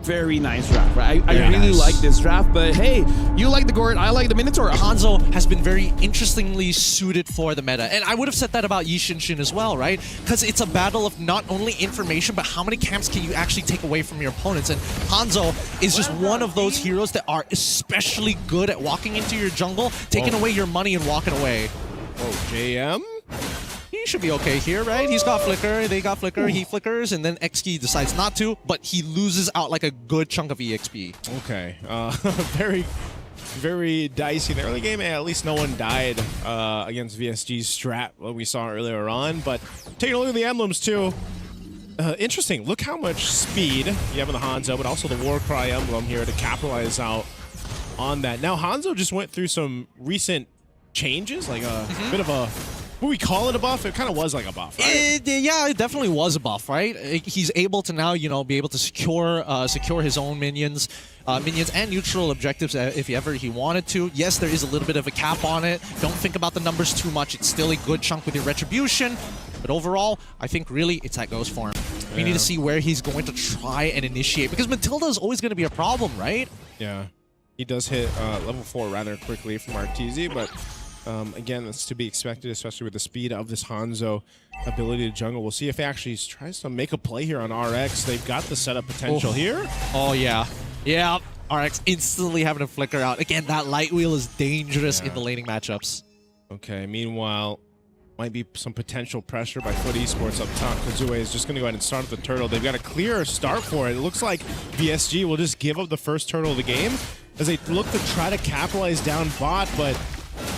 very nice draft, right? I really like this draft, but hey, you like the Gort, I like the Minotaur. Hanzo has been very interestingly suited for the meta, and I would have said that about Yi Xin as well, right? Because it's a battle of not only information, but how many camps can you actually take away from your opponents, and Hanzo is just one of those heroes that are especially good at walking into your jungle, taking away your money and walking away. Oh, JM? He should be okay here, right? He's got Flicker, they got Flicker, he flickers, and then XG decides not to, but he loses out like a good chunk of EXP. Okay, very, very dicey in the early game, and at least no one died against VSG's strat, what we saw earlier on, but taking a look at the emblems too, interesting, look how much speed you have in the Hanzo, but also the Warcry emblem here to capitalize out on that. Now, Hanzo just went through some recent changes, like a bit of a, would we call it a buff? It kind of was like a buff, right? Yeah, it definitely was a buff, right? He's able to now, you know, be able to secure his own minions and neutral objectives if ever he wanted to. Yes, there is a little bit of a cap on it. Don't think about the numbers too much. It's still a good chunk with your retribution. But overall, I think really it's that goes for him. We need to see where he's going to try and initiate, because Matilda is always going to be a problem, right? Yeah. He does hit level 4 rather quickly from Arteezy, but again, that's to be expected, especially with the speed of this Hanzo ability to jungle. We'll see if he actually tries to make a play here on RX. They've got the setup potential here. Oh, yeah. Yeah, RX instantly having a flicker out. Again, that light wheel is dangerous in the laning matchups. Okay, meanwhile, might be some potential pressure by FUT Esports up top. Kazue is just going to go ahead and start the turtle. They've got a clear start for it. It looks like VSG will just give up the first turtle of the game as they look to try to capitalize down bot, but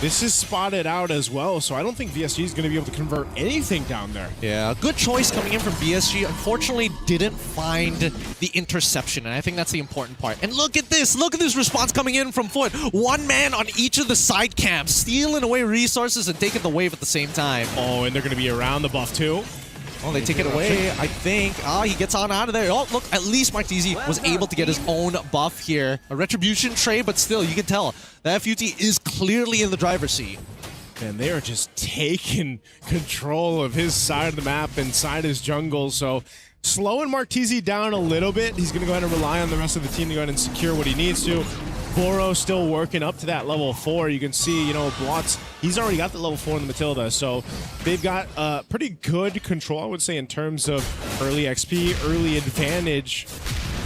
this is spotted out as well, so I don't think VSG is going to be able to convert anything down there. Yeah, good choice coming in from VSG. Unfortunately, didn't find the interception, and I think that's the important part. And look at this response coming in from FUT. One man on each of the side camps, stealing away resources and taking the wave at the same time. Oh, and they're going to be around the buff too. Oh, they take it away, I think. Ah, he gets on out of there. Oh, look, at least Marteezy was able to get his own buff here. A retribution trade, but still, you can tell that FUT is clearly in the driver's seat. And they are just taking control of his side of the map inside his jungle, so slowing Marteezy down a little bit. He's going to go ahead and rely on the rest of the team to go ahead and secure what he needs to. Boro still working up to that level 4. You can see, you know, Blotz, he's already got the level 4 in the Matilda, so they've got pretty good control, I would say, in terms of early XP, early advantage,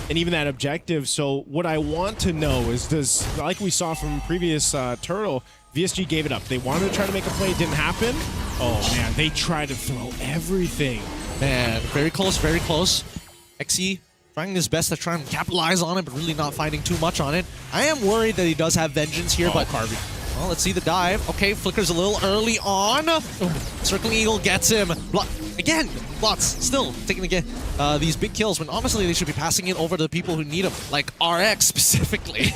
and even that objective. So what I want to know is, like we saw from previous Turtle, VSG gave it up. They wanted to try to make a play, it didn't happen. Oh man, they tried to throw everything. Man, very close, very close. XE trying his best to try and capitalize on it, but really not finding too much on it. I am worried that he does have Vengeance here, but Carby. Well, let's see the dive. Okay, flickers a little early on. Circling Eagle gets him. Again, Blotz still taking again these big kills when honestly they should be passing it over to the people who need them, like RX specifically.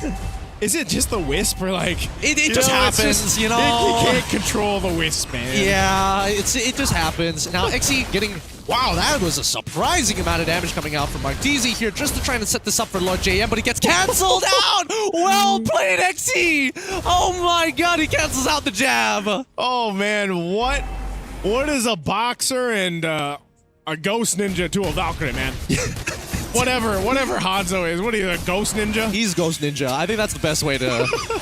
Is it just the Wisp, or like... It just happens, you know? You can't control the Wisp, man. Yeah, it just happens. Now, XE getting... Wow, that was a surprising amount of damage coming out from Marteezy here just to try and set this up for Lord JM, but he gets canceled out! Well played, XE! Oh my god, he cancels out the jab! Oh man, what is a boxer and a ghost ninja to a Valkyrie, man? Whatever Hanzo is, what are you, a ghost ninja? He's ghost ninja. I think that's the best way to...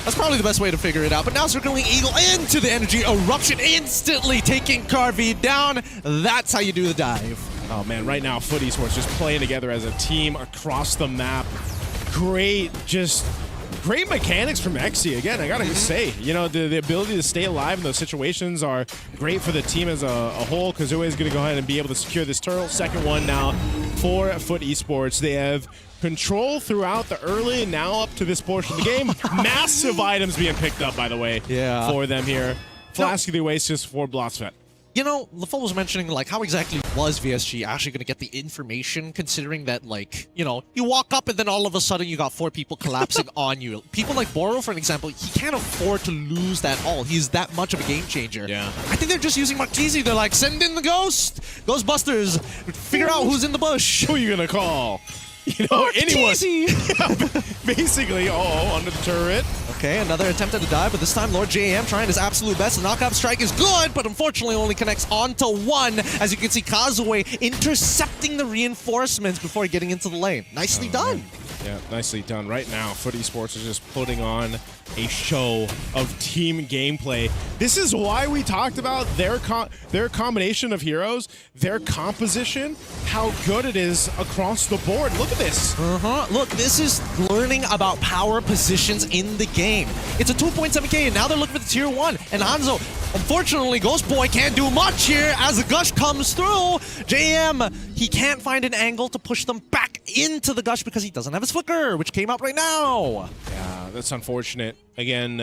that's probably the best way to figure it out. But now circling Eagle into the energy eruption, instantly taking Carvey down. That's how you do the dive. Oh man, right now FUT Esports just playing together as a team across the map. Great mechanics from XE. Again, I gotta say, you know, the ability to stay alive in those situations are great for the team as a whole. Kazue is gonna go ahead and be able to secure this turtle. Second one now for FUT Esports. They have control throughout the early and now up to this portion of the game. Massive items being picked up, by the way, for them here. Flask of the Oasis for Blotsvet. You know, LaFoe was mentioning, like, how exactly was VSG actually going to get the information, considering that, like, you know, you walk up and then all of a sudden you got 4 people collapsing on you. People like Boro, for an example, he can't afford to lose that all. He's that much of a game changer. Yeah. I think they're just using Marteezy. They're like, send in the ghost! Ghostbusters! Figure out who's in the bush! Who are you going to call? You know, anyone. Yeah, basically, under the turret. Okay, another attempt at a dive, but this time Lord JM trying his absolute best. The knockout strike is good, but unfortunately only connects onto 1. As you can see, Kazue intercepting the reinforcements before getting into the lane. Nicely done. Yeah, nicely done. Right now, FUT Esports is just putting on a show of team gameplay. This is why we talked about their combination of heroes, their composition, how good it is across the board. Look at this. Look, this is learning about power positions in the game. It's a 2.7k, and now they're looking for the tier 1. And Hanzo, unfortunately, Ghost Boy can't do much here as the Gush comes through. JM, he can't find an angle to push them back into the Gush because he doesn't have his flicker, which came out right now. Yeah, that's unfortunate. Again,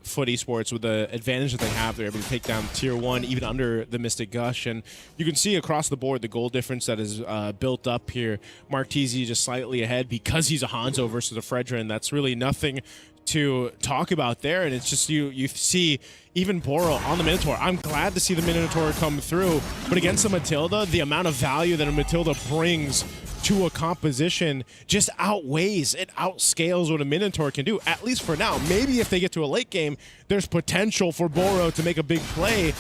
FUT Esports, with the advantage that they have, they're able to take down tier 1 even under the Mystic Gush. And you can see across the board the goal difference that is built up here. Martese just slightly ahead because he's a Hanzo versus a Fredrin. That's really nothing to talk about there. And it's just you see even Boro on the Minotaur. I'm glad to see the Minotaur come through, but against the Matilda, the amount of value that a Matilda brings to a composition just outweighs, it outscales what a Minotaur can do, at least for now. Maybe if they get to a late game, there's potential for Boro to make a big play,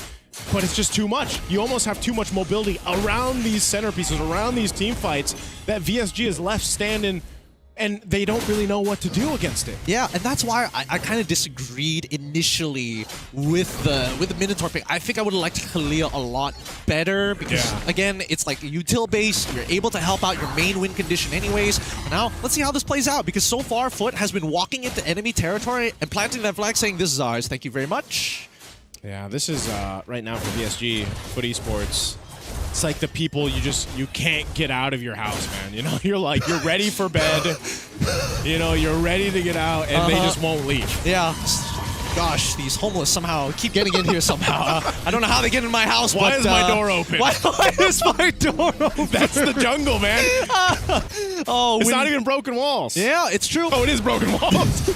but it's just too much. You almost have too much mobility around these centerpieces, around these team fights, that VSG is left standing, and they don't really know what to do against it. Yeah, and that's why I kind of disagreed initially with the Minotaur pick. I think I would have liked Kalia a lot better because, again, it's like util base. You're able to help out your main win condition anyways. And now, let's see how this plays out, because so far, FUT has been walking into enemy territory and planting that flag saying, this is ours, thank you very much. Yeah, this is, right now for VSG, FUT Esports, it's like the people you can't get out of your house, man. You know, you're ready for bed. You know, you're ready to get out, and they just won't leave. Yeah. Gosh, these homeless somehow keep getting in here somehow. I don't know how they get in my house. Why is my door open? Why is my door open? That's the jungle, man. It's not even broken walls. Yeah, it's true. Oh, it is broken walls.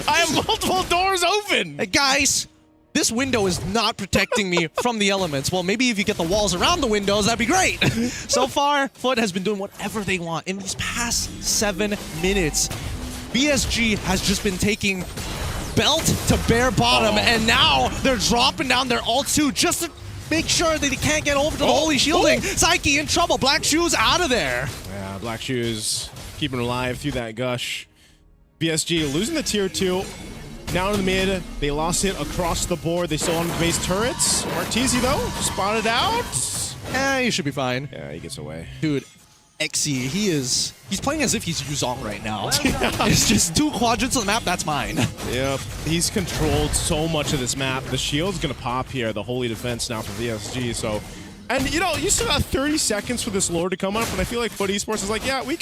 I have multiple doors open. Hey, guys. This window is not protecting me from the elements. Well, maybe if you get the walls around the windows, that'd be great. So far, FUT has been doing whatever they want. In these past 7 minutes, VSG has just been taking belt to bare bottom, and now they're dropping down their ult too, just to make sure that he can't get over to the holy shielding. Psyche in trouble. Black Shoes out of there. Yeah, Black Shoes keeping it alive through that Gush. VSG losing the tier 2. Down in the mid, they lost it across the board. They still on the base turrets. Martese, though, spotted out. He should be fine. Yeah, he gets away. Dude, Xe, he's playing as if he's Yuzong right now. It's just 2 quadrants of the map, that's mine. Yep, he's controlled so much of this map. The shield's gonna pop here, the holy defense now for VSG, so... And, you know, you still got 30 seconds for this lore to come up, and I feel like FUT Esports is like, yeah, we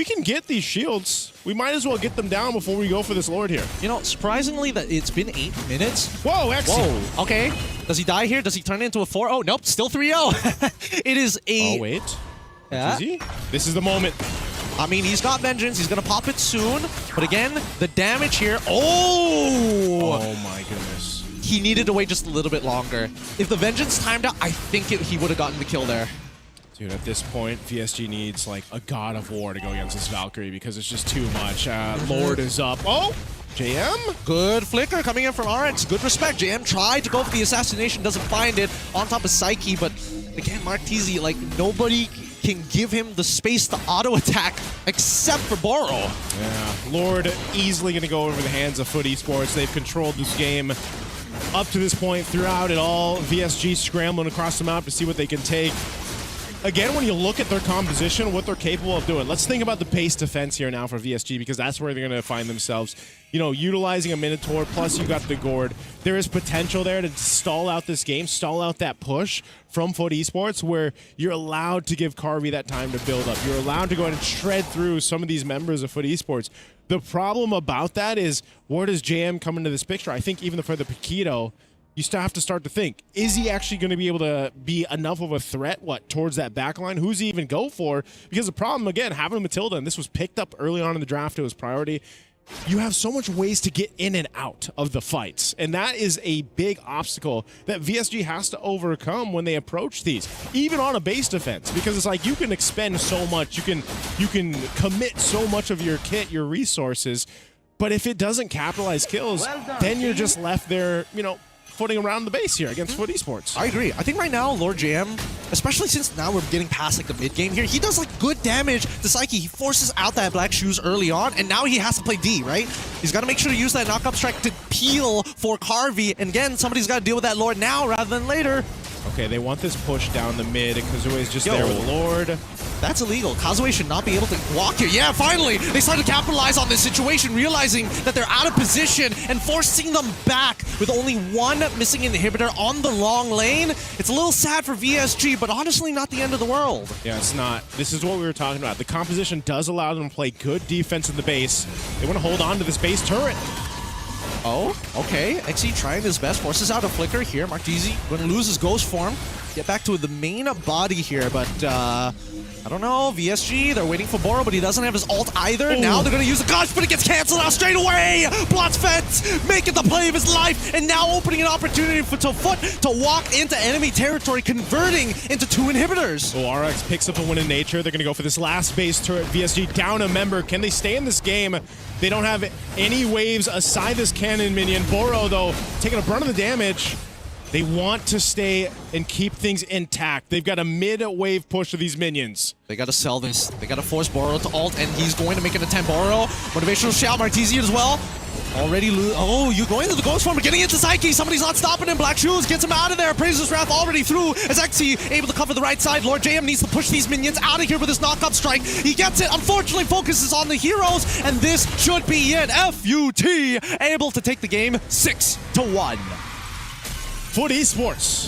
can get these shields. We might as well get them down before we go for this lord here. You know, surprisingly, that it's been 8 minutes. Whoa, Xe. Whoa, okay. Does he die here? Does he turn into a 4-0? Nope, still 3-0. It is a... Oh, wait. Yeah. This is the moment. I mean, he's got Vengeance. He's going to pop it soon. But again, the damage here... Oh! Oh, my goodness. He needed to wait just a little bit longer. If the Vengeance timed out, I think he would have gotten the kill there. Dude, at this point, VSG needs like a God of War to go against this Valkyrie because it's just too much. Lord is up. Oh, JM? Good flicker coming in from RX. Good respect. JM tried to go for the assassination, doesn't find it. On top of Psyche, but again, Martese, like, nobody can give him the space to auto-attack except for Boro. Yeah, Lord easily going to go over the hands of FUT Esports. They've controlled this game up to this point throughout it all. VSG scrambling across the map to see what they can take. Again, when you look at their composition, what they're capable of doing, let's think about the base defense here now for VSG, because that's where they're going to find themselves. You know, utilizing a Minotaur, plus you got the Gourd. There is potential there to stall out this game, stall out that push from FUT Esports, where you're allowed to give Carvey that time to build up. You're allowed to go ahead and shred through some of these members of FUT Esports. The problem about that is, where does JM come into this picture? I think even for the Paquito, you still have to start to think, is he actually going to be able to be enough of a threat, towards that backline? Who's he even go for? Because the problem, again, having Matilda, and this was picked up early on in the draft, it was priority, you have so much ways to get in and out of the fights. And that is a big obstacle that VSG has to overcome when they approach these, even on a base defense, because it's like you can expend so much, you can commit so much of your kit, your resources, but if it doesn't capitalize kills, then you're just left there, you know, footing around the base here against FUT Esports. I agree. I think right now, Lord JM, especially since now we're getting past like the mid game here. He does like good damage to Psyche. He forces out that black shoes early on, and now he has to play D, right? He's got to make sure to use that knock-up strike to peel for Carvey. And again, somebody's got to deal with that Lord now rather than later. Okay, they want this push down the mid. Kazue is just there with Lord. That's illegal. Kazue should not be able to walk here. Yeah, finally, they started to capitalize on this situation, realizing that they're out of position and forcing them back with only one missing inhibitor on the long lane. It's a little sad for VSG, but honestly not the end of the world. Yeah, it's not. This is what we were talking about. The composition does allow them to play good defense in the base. They want to hold on to this base turret. Oh, okay. XE trying his best, forces out a flicker here. Martese going to lose his ghost form. Get back to the main body here, but I don't know. VSG, they're waiting for Boro, but he doesn't have his ult either. Ooh. Now they're going to use the gush, but it gets canceled out straight away. Blots Fence making the play of his life, and now opening an opportunity for FUT to walk into enemy territory, converting into 2 inhibitors. Oh, RX picks up a win in nature. They're going to go for this last base turret. VSG down a member. Can they stay in this game? They don't have any waves aside this cannon minion. Boro, though, taking a brunt of the damage. They want to stay and keep things intact. They've got a mid-wave push of these minions. They got to sell this. They got to force Boro to ult, and he's going to make an attempt. Boro, motivational shout, Martese as well. Already oh, you going into the ghost form, getting into Psyche. Somebody's not stopping him. Black Shoes gets him out of there. Praises Wrath already through as XE able to cover the right side. Lord JM needs to push these minions out of here with his knock-up strike. He gets it. Unfortunately, focuses on the heroes, and this should be it. FUT able to take the game 6-1. FUT Esports.